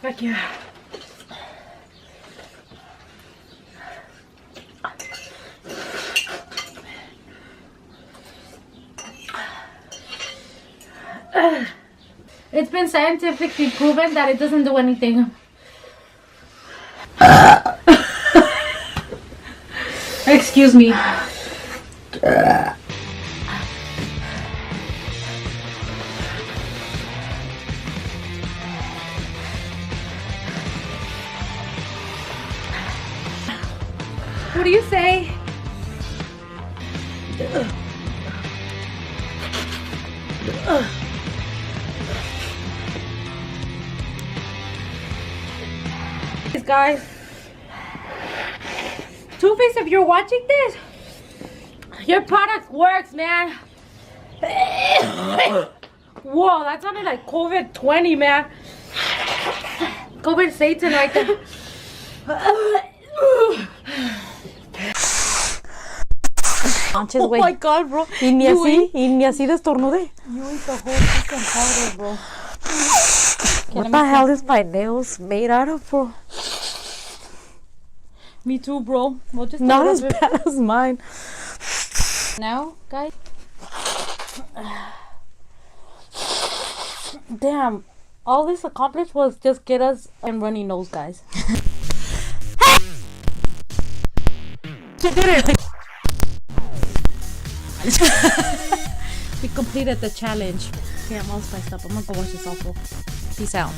Back here. It's been scientifically proven that it doesn't do anything. Excuse me. What do you say? Guys, Two-Face, if you're watching this, your product works, man. Whoa, that sounded like COVID-20, man. COVID Satan right there. Oh my god, bro. Y ni así destornudé. You ate the whole fucking powder, bro. What the hell is my nails made out of, bro? Me too, bro. We'll just not as bad as mine. Now, guys. Damn. All this accomplished was just get us a runny nose, guys. You did it! We completed the challenge. Okay, I'm all spiced up. I'm gonna go wash this off. Peace out.